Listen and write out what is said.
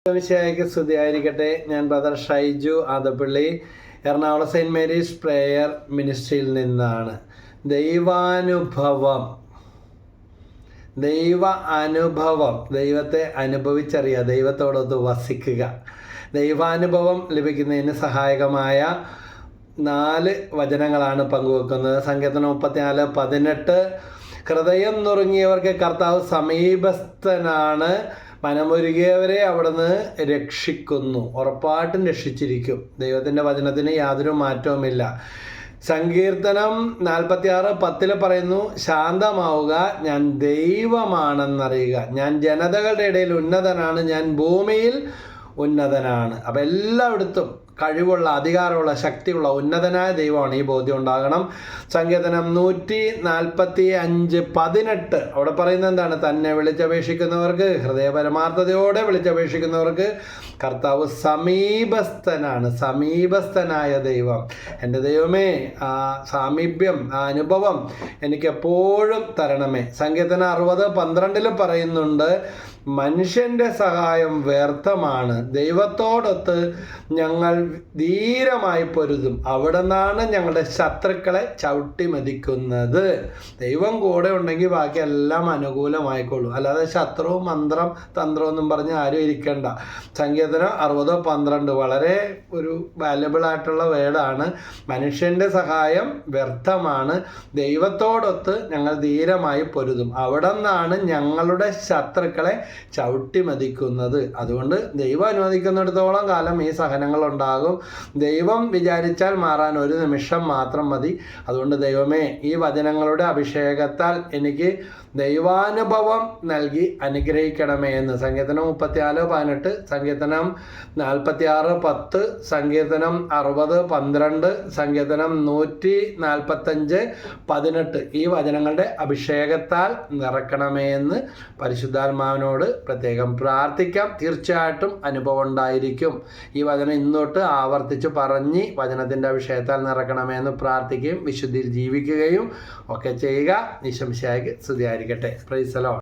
വിഷയക്ക് സ്തുതിയായിരിക്കട്ടെ. ഞാൻ brother Shaiju Adappally, Ernakulam saint Mary's prayer മിനിസ്ട്രിയിൽ നിന്നാണ്. ദൈവാനുഭവം, ദൈവത്തെ അനുഭവിച്ചറിയുക, ദൈവത്തോടൊത്ത് വസിക്കുക. ദൈവാനുഭവം ലഭിക്കുന്നതിന് സഹായകമായ 4 വചനങ്ങളാണ് പങ്കുവെക്കുന്നത്. സങ്കീർത്തനം 34:18. ഹൃദയം നുറുങ്ങിയവർക്ക് കർത്താവ് സമീപസ്ഥനാണ്, മനമൊരുകിയവരെ അവിടുന്ന് രക്ഷിക്കുന്നു. ഉറപ്പായിട്ടും രക്ഷിച്ചിരിക്കും. ദൈവത്തിൻ്റെ വചനത്തിന് യാതൊരു മാറ്റവുമില്ല. സങ്കീർത്തനം 46:10 പറയുന്നു, ശാന്തമാവുക, ഞാൻ ദൈവമാണെന്നറിയുക, ഞാൻ ജനതകളുടെ ഇടയിൽ ഉന്നതനാണ്, ഞാൻ ഭൂമിയിൽ ഉന്നതനാണ്. അപ്പം എല്ലായിടത്തും കഴിവുള്ള, അധികാരമുള്ള, ശക്തിയുള്ള ഉന്നതനായ ദൈവമാണ്. ഈ ബോധ്യം ഉണ്ടാകണം. സങ്കീർത്തനം 145:18 അവിടെ പറയുന്നത് എന്താണ്? തന്നെ വിളിച്ചപേക്ഷിക്കുന്നവർക്ക്, ഹൃദയപരമാർത്ഥതയോടെ വിളിച്ചപേക്ഷിക്കുന്നവർക്ക് കർത്താവ് സമീപസ്ഥനാണ്. സമീപസ്ഥനായ ദൈവം, എൻ്റെ ദൈവമേ, ആ സാമീപ്യം, ആ അനുഭവം എനിക്ക് എപ്പോഴും തരണമേ. സങ്കീർത്തനം 60:12 പറയുന്നുണ്ട്, മനുഷ്യൻ്റെ സഹായം വ്യർത്ഥമാണ്, ദൈവത്തോടൊത്ത് ഞങ്ങൾ ധീരമായി പൊരുതും, അവിടെ നിന്നാണ് ഞങ്ങളുടെ ശത്രുക്കളെ ചവിട്ടി മതിക്കുന്നത്. ദൈവം കൂടെ ഉണ്ടെങ്കിൽ ബാക്കി എല്ലാം അനുകൂലമായിക്കൊള്ളും. അല്ലാതെ ശത്രു, മന്ത്രം, തന്ത്രം ഒന്നും പറഞ്ഞ് ആരും ഇരിക്കണ്ട. സങ്കീർത്തനം 60:12 വളരെ ഒരു വാല്യബിൾ ആയിട്ടുള്ള വേർഡാണ്. മനുഷ്യൻ്റെ സഹായം വ്യർത്ഥമാണ്, ദൈവത്തോടൊത്ത് ഞങ്ങൾ ധീരമായി പൊരുതും, അവിടെ നിന്നാണ് ഞങ്ങളുടെ ശത്രുക്കളെ ചവിട്ടി മതിക്കുന്നത്. അതുകൊണ്ട് ദൈവം അനുവദിക്കുന്നിടത്തോളം കാലം ഈ സഹനങ്ങൾ ഉണ്ടാകും. ദൈവം വിചാരിച്ചാൽ മാറാൻ ഒരു നിമിഷം മാത്രം മതി. അതുകൊണ്ട് ദൈവമേ, ഈ വചനങ്ങളുടെ അഭിഷേകത്താൽ എനിക്ക് ദൈവാനുഭവം നൽകി അനുഗ്രഹിക്കണമേ എന്ന് സങ്കീർത്തനം 34:18, സങ്കീർത്തനം 46:10, സങ്കീർത്തനം 60:12, സങ്കീർത്തനം 145:18 ഈ വചനങ്ങളുടെ അഭിഷേകത്താൽ നിറക്കണമേ എന്ന് പരിശുദ്ധാത്മാവിനോട് പ്രത്യേകം പ്രാർത്ഥിക്കാം. തീർച്ചയായിട്ടും അനുഭവം ഉണ്ടായിരിക്കും. ഈ വചനം ഇന്നോട്ട് ആവർത്തിച്ച് പറഞ്ഞ് വചനത്തിൻ്റെ അഭിഷേകത്താൽ നിറക്കണമേ എന്ന് പ്രാർത്ഥിക്കുകയും വിശുദ്ധിയിൽ ജീവിക്കുകയും ഒക്കെ ചെയ്യുക. ഈശോ മിശിഹായ്ക്ക് സ്തുതിയായിരിക്കട്ടെ. Praise the Lord.